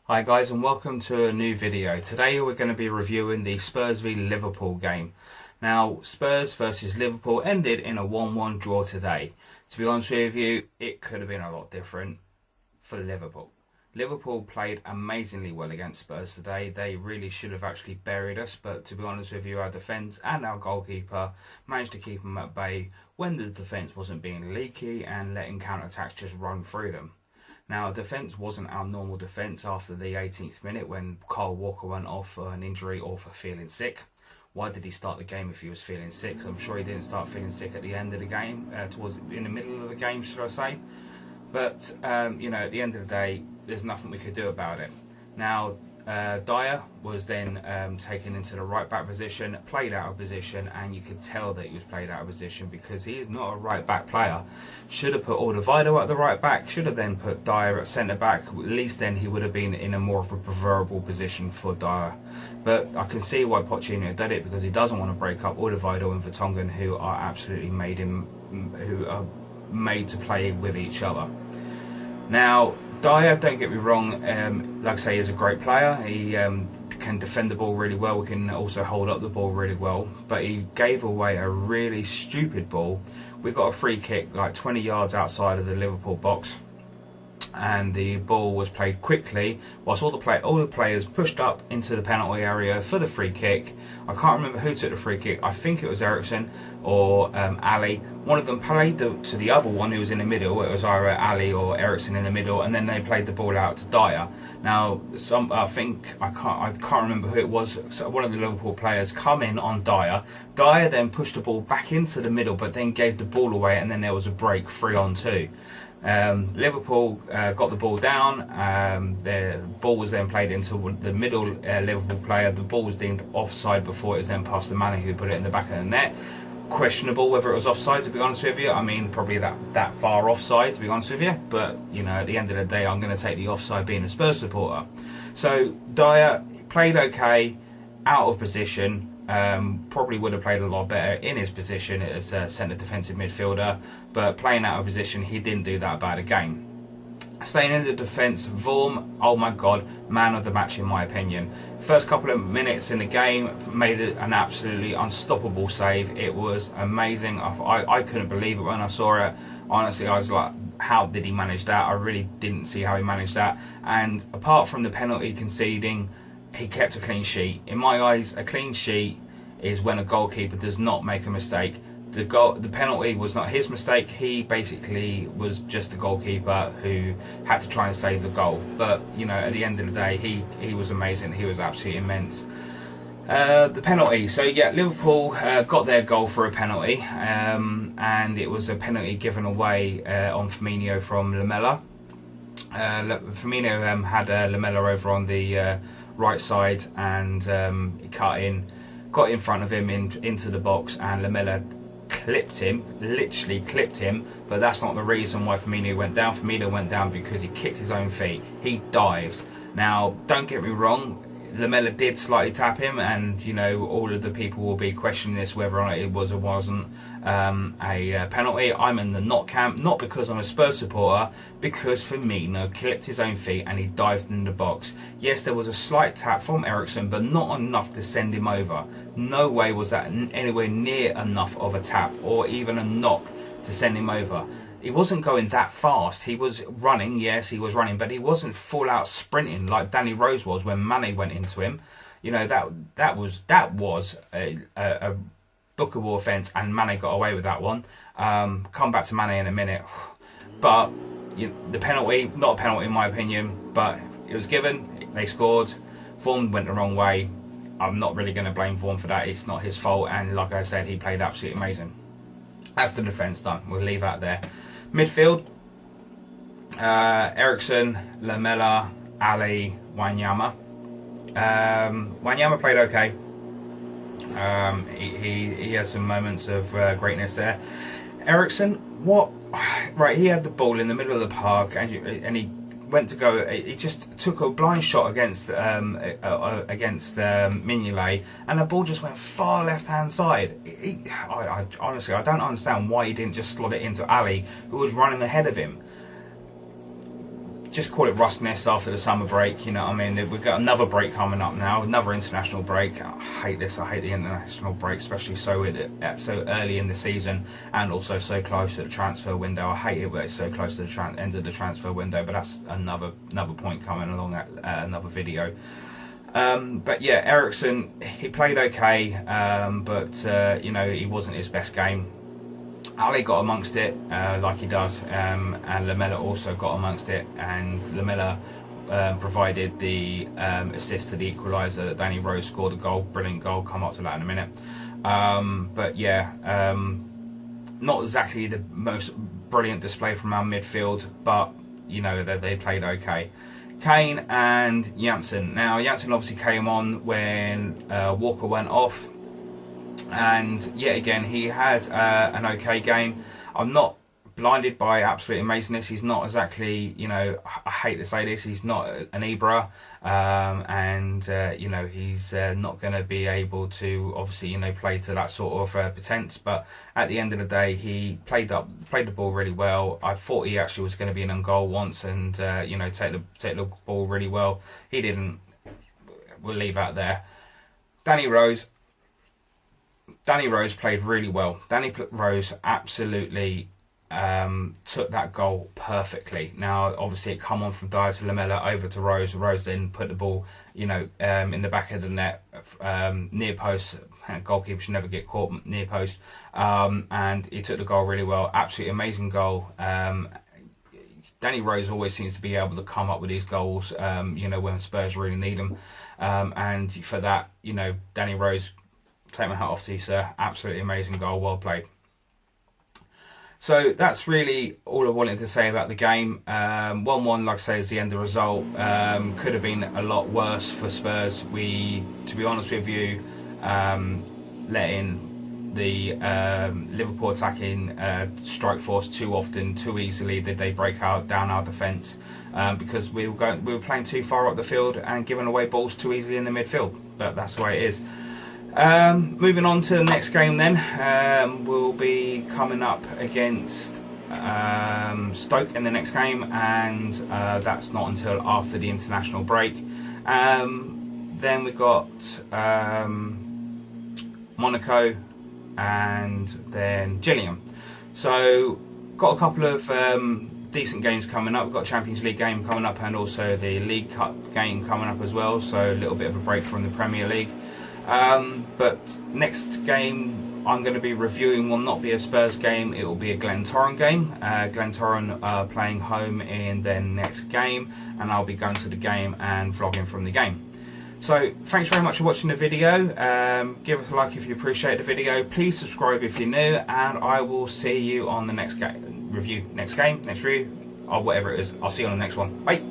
Hi guys, and welcome to a new video. Today we're going to be reviewing the Spurs v Liverpool game. Now, Spurs versus Liverpool ended in a 1-1 draw today. To be honest with you, it could have been a lot different for Liverpool. Liverpool played amazingly well against Spurs today. They really should have actually buried us, but to be honest with you, our defence and our goalkeeper managed to keep them at bay when the defence wasn't being leaky and letting counter-attacks just run through them. Now, defence wasn't our normal defence after the 18th minute when Kyle Walker went off for an injury or for feeling sick. Why did he start the game if he was feeling sick? So I'm sure he didn't start feeling sick at the end of the game, in the middle of the game, should I say. But, at the end of the day, there's nothing we could do about it. Now, Dyer was then taken into the right-back position, played out of position, and you could tell that he was played out of position because he is not a right-back player. Should have put Reveiw at the right-back, should have then put Dyer at centre-back. At least then he would have been in a more of a preferable position for Dyer. But I can see why Pochettino did it, because he doesn't want to break up Reveiw and Vertonghen, who are absolutely made to play with each other. Now, Dyer, don't get me wrong, like I say, is a great player. He can defend the ball really well. He can also hold up the ball really well. But he gave away a really stupid ball. We got a free kick like 20 yards outside of the Liverpool box, and the ball was played quickly whilst all the players pushed up into the penalty area for the free kick. I can't remember who took the free kick. I think it was Eriksen or Ali. One of them played to the other one who was in the middle. It was either Ali or Eriksen in the middle, and then they played the ball out to Dyer. Now, I can't remember who it was. So one of the Liverpool players come in on Dyer. Dyer then pushed the ball back into the middle, but then gave the ball away, and then there was a break 3-on-2. Liverpool got the ball down. The ball was then played into the middle Liverpool player. The ball was deemed offside before it was then passed to Mane, who put it in the back of the net. Questionable whether it was offside, to be honest with you. I mean, probably that far offside, to be honest with you. But, at the end of the day, I'm going to take the offside being a Spurs supporter. So, Dyer played okay, out of position. Probably would have played a lot better in his position as a centre defensive midfielder, but playing out of position, he didn't do that bad a game. Staying in the defence, Vorm, oh my god, man of the match in my opinion. First couple of minutes in the game, made it an absolutely unstoppable save. It was amazing. I couldn't believe it when I saw it. Honestly, I was like, how did he manage that? I really didn't see how he managed that. And apart from the penalty conceding, he kept a clean sheet. In my eyes, a clean sheet is when a goalkeeper does not make a mistake. The penalty was not his mistake. He basically was just the goalkeeper who had to try and save the goal. But, at the end of the day, he was amazing. He was absolutely immense. The penalty. So, yeah, Liverpool got their goal for a penalty. And it was a penalty given away on Firmino from Lamela. Firmino had Lamela over on the right side, and he got in front of him into the box, and Lamela literally clipped him, but that's not the reason why Firmino went down. Firmino went down because he kicked his own feet. He dived. Now, don't get me wrong, Lamela did slightly tap him, and all of the people will be questioning this whether or not it was or wasn't a penalty. I'm in the not camp, not because I'm a Spurs supporter, because Firmino clipped his own feet and he dived in the box. Yes, there was a slight tap from Eriksen, but not enough to send him over. No way was that anywhere near enough of a tap or even a knock to send him over. He wasn't going that fast. He was running, yes, he was running, but he wasn't full out sprinting like Danny Rose was when Mane went into him. That was a bookable offence, and Mane got away with that one. Come back to Mane in a minute, but the penalty, not a penalty in my opinion, but it was given. They scored. Vorm went the wrong way. I'm not really going to blame Vorm for that. It's not his fault, and like I said, he played absolutely amazing. That's the defence done. We'll leave that there. Midfield, Eriksen, Lamela, Ali, Wanyama. Wanyama played okay. He has some moments of greatness there. Eriksen, right, he had the ball in the middle of the park, and he went to go. He just took a blind shot against Mignolet, and the ball just went far left hand side. Honestly, I don't understand why he didn't just slot it into Ali, who was running ahead of him. just call it rustiness after the summer break. You know what I mean? We've got another break coming up now, another international break. I hate this. I hate the international break, especially so early in the season, and also so close to the transfer window. I hate it when it's so close to the end of the transfer window. But that's another point coming along at another video. But yeah, Eriksen, he played okay, but you know, he wasn't his best game. Ali got amongst it like he does, and Lamela also got amongst it, and Lamela provided the assist to the equaliser that Danny Rose scored a goal, brilliant goal, come up to that in a minute. But yeah, not exactly the most brilliant display from our midfield, but you know, they played okay. Kane and Janssen. Now Janssen obviously came on when Walker went off, and yet again he had an okay game. I'm not blinded by absolute amazingness. He's not exactly, you know, I hate to say this, he's not an Ibra, and you know, he's not going to be able to obviously, you know, play to that sort of pretense. But at the end of the day, he played the ball really well. I thought he actually was going to be in on goal once and you know, take the ball really well. He didn't. We'll leave that there. Danny Rose played really well. Danny Rose absolutely took that goal perfectly. Now, obviously, it come on from Dyer to Lamela over to Rose. Rose then put the ball, you know, in the back of the net, near post. Goalkeeper should never get caught near post. And he took the goal really well. Absolutely amazing goal. Danny Rose always seems to be able to come up with these goals, you know, when Spurs really need them. And for that, you know, Danny Rose, take my hat off to you, sir. Absolutely amazing goal. Well played. So that's really all I wanted to say about the game. 1-1, like I say, is the end of the result. Could have been a lot worse for Spurs. We, to be honest with you, letting the Liverpool attacking strike force too often, too easily. Did they break down our defence? Because we were playing too far up the field and giving away balls too easily in the midfield. But that's the way it is. Moving on to the next game then, we'll be coming up against Stoke in the next game, and that's not until after the international break. Then we've got Monaco and then Gillingham. So got a couple of decent games coming up. We've got a Champions League game coming up and also the League Cup game coming up as well, so a little bit of a break from the Premier League. But next game I'm going to be reviewing will not be a Spurs game, it will be a Glentoran game. Glentoran are playing home in their next game, and I'll be going to the game and vlogging from the game. So thanks very much for watching the video. Give us a like if you appreciate the video. Please subscribe if you're new, and I will see you on the next game review, next review, or whatever it is. I'll see you on the next one. Bye.